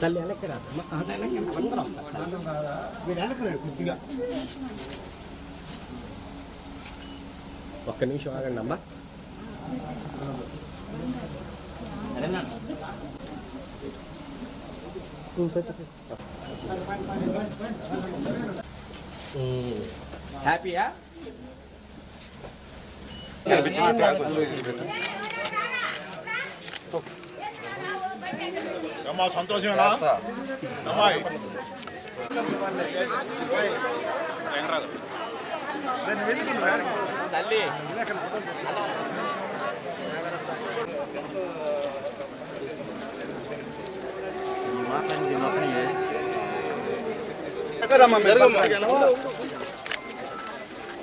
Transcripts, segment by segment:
తల్లి ఎలక్కరా అందరూ ఒక్క నిమిషం ఆగండి అమ్మా. హ్యాపీయా? అమ్మా సంతోషమేనా అమ్మాయి? తల్లి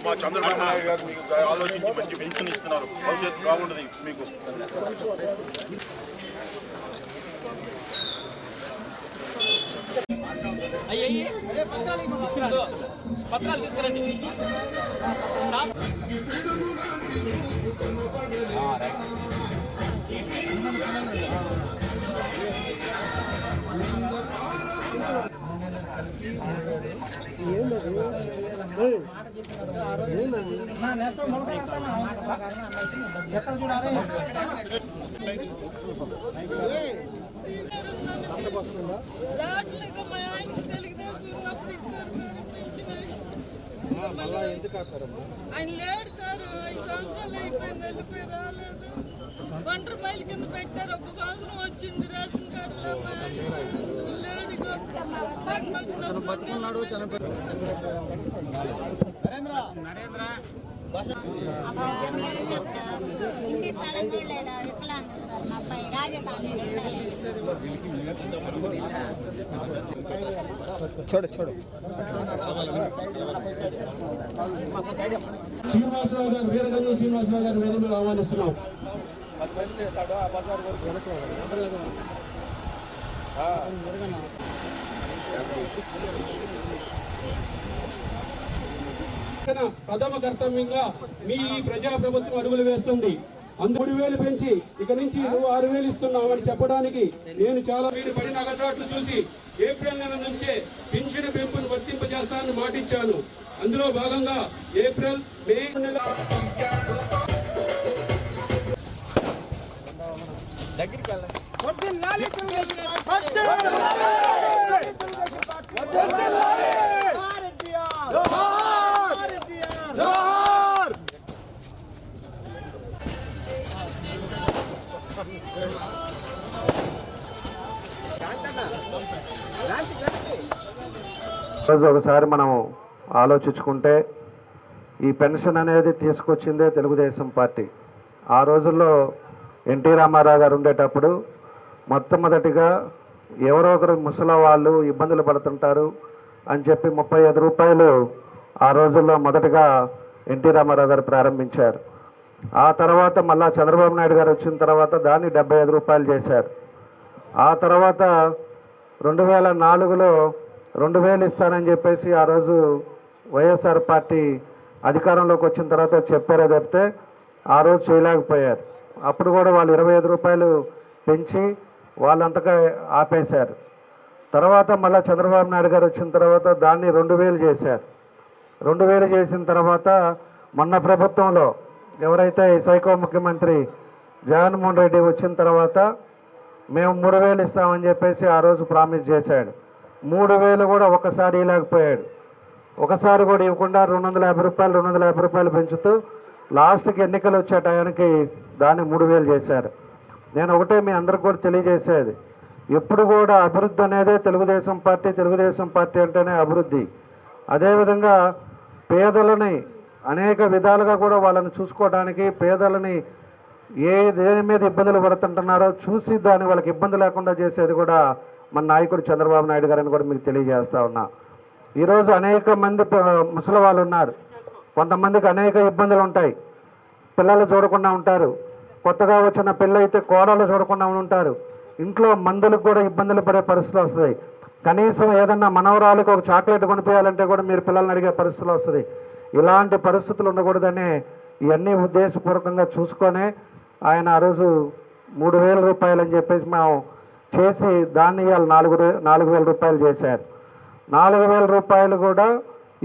మా చంద్రబాబు నాయుడు గారు మీకు ఆలోచించి మంచి పెన్షన్ ఇస్తున్నారు. భవిష్యత్తు బాగుంటుంది మీకు. పత్రాలు తీసుకురండి. ఎక్కడ చూడాలి మళ్ళా ఎందుకు ఆపారమ్మా? ఆయన లేడు సార్. 5 సంవత్సరాలు అయిపోయింది, వెళ్ళిపోయి రాలేదు. 1 రూపాయల కింద పెట్టారు. 1 సంవత్సరం వచ్చింది రేషన్ కార్డులో లేడు. బతుకున్నాడు చనిపోయాడు. నరేంద్ర ఇంటి స్థలం లేదా వికలాంగులు మా అబ్బాయి రాజధాని చూడు చూడు శ్రీనివాసరావు గారు, వీరగల్లు శ్రీనివాసరావు గారు వేదికలు ఆహ్వానిస్తున్నాం. ప్రథమ కర్తవ్యంగా మీ ప్రజాప్రభుత్వం అడుగులు వేస్తుంది. 3,000 పెంచి ఇక నుంచి 6,000 ఇస్తున్నామని చెప్పడానికి నేను చాలా మీరు పడిన అగచాట్లు చూసి ఏప్రిల్ నెల నుంచే పింఛను పెంపును వర్తింపజేస్తానని మాటిచ్చాను. అందులో భాగంగా ఏప్రిల్ మే నెల దగ్గరికి వెళ్ళండి. రోజు ఒకసారి మనం ఆలోచించుకుంటే ఈ పెన్షన్ అనేది తీసుకొచ్చిందే తెలుగుదేశం పార్టీ. ఆ రోజుల్లో ఎన్టీ రామారావు గారు ఉండేటప్పుడు మొట్టమొదటిగా ఎవరో ఒకరు ముసలి వాళ్ళు ఇబ్బందులు పడుతుంటారు అని చెప్పి 35 రూపాయలు ఆ రోజుల్లో మొదటగా ఎన్టీ రామారావు గారు ప్రారంభించారు. ఆ తర్వాత మళ్ళా చంద్రబాబు నాయుడు గారు వచ్చిన తర్వాత దాన్ని 75 రూపాయలు చేశారు. ఆ తర్వాత 2004లో 2,000 ఇస్తానని చెప్పేసి ఆ రోజు వైఎస్ఆర్ పార్టీ అధికారంలోకి వచ్చిన తర్వాత చెప్పారే తప్పితే ఆ రోజు చేయలేకపోయారు. అప్పుడు కూడా వాళ్ళు 25 రూపాయలు పెంచి వాళ్ళంతగా ఆపేశారు. తర్వాత మళ్ళీ చంద్రబాబు నాయుడు గారు వచ్చిన తర్వాత దాన్ని 2,000 చేశారు. 2,000 చేసిన తర్వాత మొన్న ప్రభుత్వంలో ఎవరైతే సైకో ముఖ్యమంత్రి జగన్మోహన్ రెడ్డి వచ్చిన తర్వాత మేము 3,000 ఇస్తామని చెప్పేసి ఆ రోజు ప్రామిస్ చేశాడు. 3,000 కూడా ఒకసారి ఇవ్వలేకపోయాడు. ఒకసారి కూడా ఇవ్వకుండా 250 రూపాయలు పెంచుతూ లాస్ట్కి ఎన్నికలు వచ్చే టయానికి దాన్ని 3,000 చేశారు. నేను ఒకటే మీ అందరికి కూడా తెలియజేసేది, ఎప్పుడు కూడా అభివృద్ధి అనేదే తెలుగుదేశం పార్టీ అంటేనే అభివృద్ధి. అదేవిధంగా పేదలని అనేక విధాలుగా కూడా వాళ్ళని చూసుకోవడానికి, పేదలని దేని మీద ఇబ్బందులు పడుతుంటున్నారో చూసి దాన్ని వాళ్ళకి ఇబ్బంది లేకుండా చేసేది కూడా మన నాయకుడు చంద్రబాబు నాయుడు గారని కూడా మీకు తెలియజేస్తా ఉన్నా. ఈరోజు అనేక మంది ముసలి వాళ్ళు ఉన్నారు. కొంతమందికి అనేక ఇబ్బందులు ఉంటాయి. పిల్లలు చూడకుండా ఉంటారు. కొత్తగా వచ్చిన పిల్ల అయితే కోడలు చూడకుండా ఉంటారు. ఇంట్లో మందులకు కూడా ఇబ్బందులు పడే పరిస్థితులు వస్తుంది. కనీసం ఏదన్నా మనవరాలకు ఒక చాక్లెట్ కొనిపించాలంటే కూడా మీరు పిల్లల్ని అడిగే పరిస్థితులు వస్తుంది. ఇలాంటి పరిస్థితులు ఉండకూడదని ఇవన్నీ ఉద్దేశపూర్వకంగా చూసుకొనే ఆయన ఆ రోజు 3,000 రూపాయలు అని చెప్పేసి మేము చేసి దాన్ని ఇవాళ 4,000 రూపాయలు చేశారు. 4,000 రూపాయలు కూడా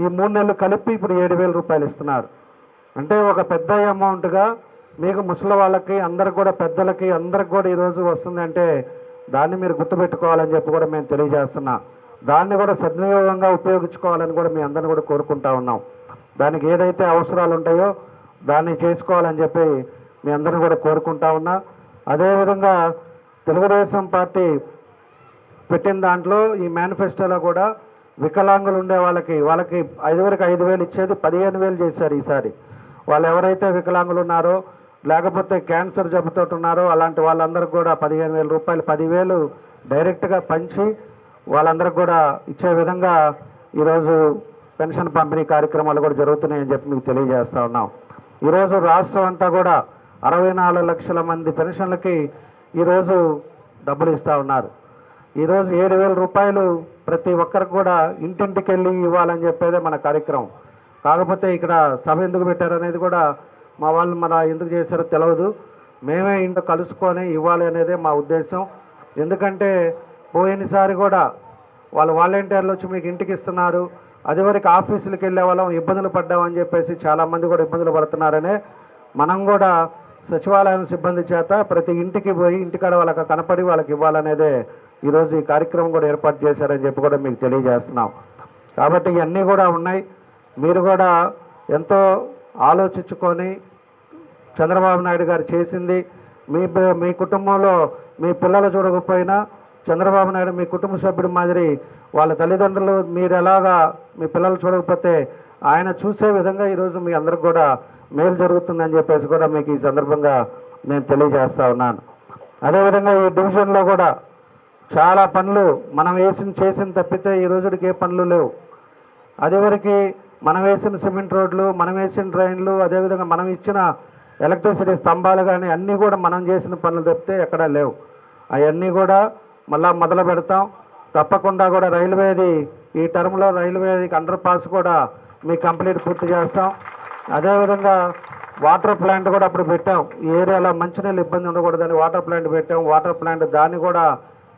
ఈ 3 నెలలు కలిపి ఇప్పుడు 7,000 రూపాయలు ఇస్తున్నారు. అంటే ఒక పెద్ద అమౌంట్గా మీకు ముసలి వాళ్ళకి అందరికి కూడా పెద్దలకి అందరికి కూడా ఈరోజు వస్తుందంటే దాన్ని మీరు గుర్తుపెట్టుకోవాలని చెప్పి కూడా మేము తెలియజేస్తున్నాం. దాన్ని కూడా సద్వినియోగంగా ఉపయోగించుకోవాలని కూడా మీ అందరిని కూడా కోరుకుంటా ఉన్నాం. దానికి ఏదైతే అవసరాలు ఉంటాయో దాన్ని చేసుకోవాలని చెప్పి మీ అందరిని కూడా కోరుకుంటా ఉన్నా. అదేవిధంగా తెలుగుదేశం పార్టీ పెట్టిన దాంట్లో ఈ మేనిఫెస్టోలో కూడా వికలాంగులు ఉండే వాళ్ళకి ఇదివరకు 5,000 ఇచ్చేది 15,000 చేశారు ఈసారి. వాళ్ళు ఎవరైతే వికలాంగులు ఉన్నారో లేకపోతే క్యాన్సర్ జబ్బుతో ఉన్నారో అలాంటి వాళ్ళందరికీ కూడా 15,000 రూపాయలు 10,000 డైరెక్ట్గా పంచి వాళ్ళందరికీ కూడా ఇచ్చే విధంగా ఈరోజు పెన్షన్ పంపిణీ కార్యక్రమాలు కూడా జరుగుతున్నాయని చెప్పి మీకు తెలియజేస్తూ ఉన్నాం. ఈరోజు రాష్ట్రం అంతా కూడా 64 లక్షల మంది పెన్షన్లకి ఈరోజు డబ్బులు ఇస్తూ ఉన్నారు. ఈరోజు 7,000 రూపాయలు ప్రతి ఒక్కరికి కూడా ఇంటింటికి వెళ్ళి ఇవ్వాలని చెప్పేదే మన కార్యక్రమం. కాకపోతే ఇక్కడ సభ ఎందుకు పెట్టారనేది కూడా మా వాళ్ళు ఎందుకు చేశారో తెలియదు. మేమే ఇంట్లో కలుసుకొని ఇవ్వాలి అనేదే మా ఉద్దేశం. ఎందుకంటే పోయినసారి కూడా వాళ్ళు వాలంటీర్లు వచ్చి మీకు ఇంటికి ఇస్తున్నారు, అదివరకు ఆఫీసులకు వెళ్ళే వాళ్ళం ఇబ్బందులు పడ్డామని చెప్పేసి చాలామంది కూడా ఇబ్బందులు పడుతున్నారనే మనం కూడా సచివాలయం సిబ్బంది చేత ప్రతి ఇంటికి పోయి ఇంటికాడ వాళ్ళకి కనపడి వాళ్ళకి ఇవ్వాలనేదే ఈరోజు ఈ కార్యక్రమం కూడా ఏర్పాటు చేశారని చెప్పి కూడా మీకు తెలియజేస్తున్నాం. కాబట్టి ఇవన్నీ కూడా ఉన్నాయి. మీరు కూడా ఎంతో ఆలోచించుకొని చంద్రబాబు నాయుడు గారు చేసింది మీ కుటుంబంలో మీ పిల్లలు చూడకపోయినా చంద్రబాబు నాయుడు మీ కుటుంబ సభ్యుడి మాదిరి వాళ్ళ తల్లిదండ్రులు మీరు ఎలాగా మీ పిల్లలు చూడకపోతే ఆయన చూసే విధంగా ఈరోజు మీ అందరికి కూడా మేలు జరుగుతుందని చెప్పేసి కూడా మీకు ఈ సందర్భంగా నేను తెలియజేస్తూ ఉన్నాను. అదేవిధంగా ఈ డివిజన్లో కూడా చాలా పనులు మనం చేసిన తప్పితే ఈ రోజుకి ఏ పనులు లేవు. అదేవరకు మనం వేసిన సిమెంట్ రోడ్లు, మనం వేసిన డ్రైన్లు, అదేవిధంగా మనం ఇచ్చిన ఎలక్ట్రిసిటీ స్తంభాలు కానీ అన్నీ కూడా మనం చేసిన పనులు తప్పితే ఎక్కడా లేవు. అవన్నీ కూడా మళ్ళా మొదలు పెడతాం. తప్పకుండా కూడా రైల్వేది ఈ టర్మ్లో రైల్వేది అండర్ పాస్ కూడా మీ కంప్లీట్ పూర్తి చేస్తాం. అదేవిధంగా వాటర్ ప్లాంట్ కూడా అప్పుడు పెట్టాం. ఈ ఏరియాలో మంచినీళ్ళు ఇబ్బంది ఉండకూడదని వాటర్ ప్లాంట్ పెట్టాం. వాటర్ ప్లాంట్ దాన్ని కూడా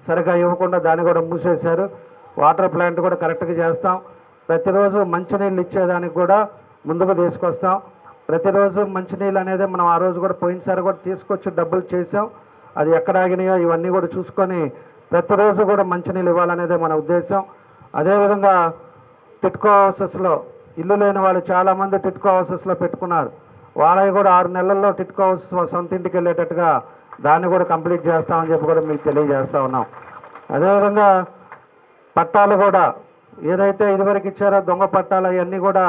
సరిగా ఇవ్వకుండా దాన్ని కూడా మూసేశారు. వాటర్ ప్లాంట్ కూడా కరెక్ట్గా చేస్తాం. ప్రతిరోజు మంచినీళ్ళు ఇచ్చేదానికి కూడా ముందుకు తీసుకొస్తాం. ప్రతిరోజు మంచినీళ్ళు అనేది మనం ఆ రోజు కూడా పోయినసారి కూడా తీసుకొచ్చి డబ్బులు చేసాం. అది ఎక్కడ ఆగినాయో ఇవన్నీ కూడా చూసుకొని ప్రతిరోజు కూడా మంచినీళ్ళు ఇవ్వాలనేదే మన ఉద్దేశం. అదేవిధంగా టిట్కో హౌసెస్లో ఇల్లు లేని వాళ్ళు చాలామంది టిట్కో హౌసెస్లో పెట్టుకున్నారు. వాళ్ళవి కూడా 6 నెలల్లో టిట్కో హౌసెస్ సొంత ఇంటికి వెళ్ళేటట్టుగా దాన్ని కూడా కంప్లీట్ చేస్తామని చెప్పి కూడా మీకు తెలియజేస్తూ ఉన్నాం. అదేవిధంగా పట్టాలు కూడా ఏదైతే ఇదివరకు ఇచ్చారో దొంగ పట్టాలు అవన్నీ కూడా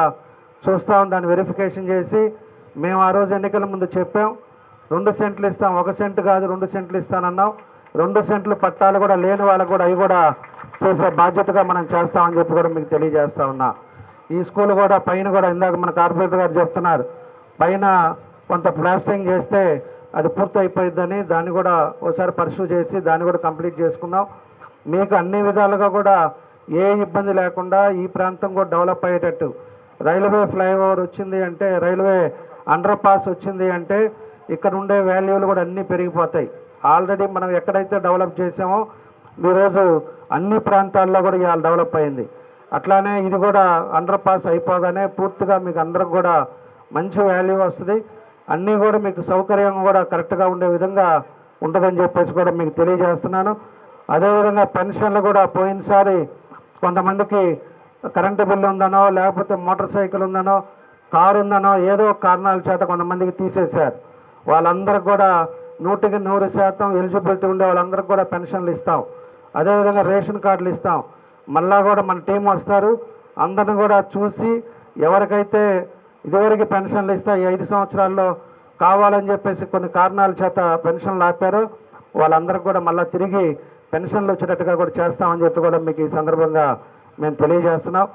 చూస్తాం. దాన్ని వెరిఫికేషన్ చేసి మేము ఆ రోజు ఎన్నికల ముందు చెప్పాం 2 సెంట్లు ఇస్తాం, 1 సెంటు కాదు 2 సెంట్లు ఇస్తానన్నాం. 2 సెంట్లు పట్టాలు కూడా లేని వాళ్ళకు కూడా అవి కూడా చేసే బాధ్యతగా మనం చేస్తామని చెప్పి కూడా మీకు తెలియజేస్తా ఉన్నా. ఈ స్కూల్ కూడా పైన కూడా ఇందాక మన కార్పొరేటర్ గారు చెప్తున్నారు, పైన కొంత ప్లాస్టరింగ్ చేస్తే అది పూర్తి అయిపోయిద్దని దాన్ని కూడా ఒకసారి పర్సూ చేసి దాన్ని కూడా కంప్లీట్ చేసుకుందాం. మీకు అన్ని విధాలుగా కూడా ఏ ఇబ్బంది లేకుండా ఈ ప్రాంతం కూడా డెవలప్ అయ్యేటట్టు రైల్వే ఫ్లైఓవర్ వచ్చింది అంటే, రైల్వే అండర్ పాస్ వచ్చింది అంటే ఇక్కడ ఉండే వాల్యూలు కూడా అన్నీ పెరిగిపోతాయి. ఆల్రెడీ మనం ఎక్కడైతే డెవలప్ చేసామో ఈరోజు అన్ని ప్రాంతాల్లో కూడా ఇవాళ డెవలప్ అయింది. అట్లానే ఇది కూడా అండర్ పాస్ అయిపోగానే పూర్తిగా మీకు అందరికి కూడా మంచి వాల్యూ వస్తుంది. అన్నీ కూడా మీకు సౌకర్యం కూడా కరెక్ట్గా ఉండే విధంగా ఉంటుందని చెప్పేసి కూడా మీకు తెలియజేస్తున్నాను. అదేవిధంగా పెన్షన్లు కూడా పోయినసారి కొంతమందికి కరెంటు బిల్లు ఉందనో లేకపోతే మోటార్ సైకిల్ ఉందనో కారు ఉందనో ఏదో కారణాల చేత కొంతమందికి తీసేశారు. వాళ్ళందరికి కూడా 100% ఎలిజిబిలిటీ ఉండే వాళ్ళందరికీ కూడా పెన్షన్లు ఇస్తాం. అదేవిధంగా రేషన్ కార్డులు ఇస్తాం. మళ్ళా కూడా మన టీం వస్తారు, అందరిని కూడా చూసి ఎవరికైతే ఇదివరకు పెన్షన్లు ఇస్తా ఈ 5 సంవత్సరాల్లో కావాలని చెప్పేసి కొన్ని కారణాల చేత పెన్షన్లు ఆపారో వాళ్ళందరికీ కూడా మళ్ళీ తిరిగి పెన్షన్లు వచ్చేటట్టుగా కూడా చేస్తామని చెప్పి కూడా మీకు ఈ సందర్భంగా మేము తెలియజేస్తున్నాం.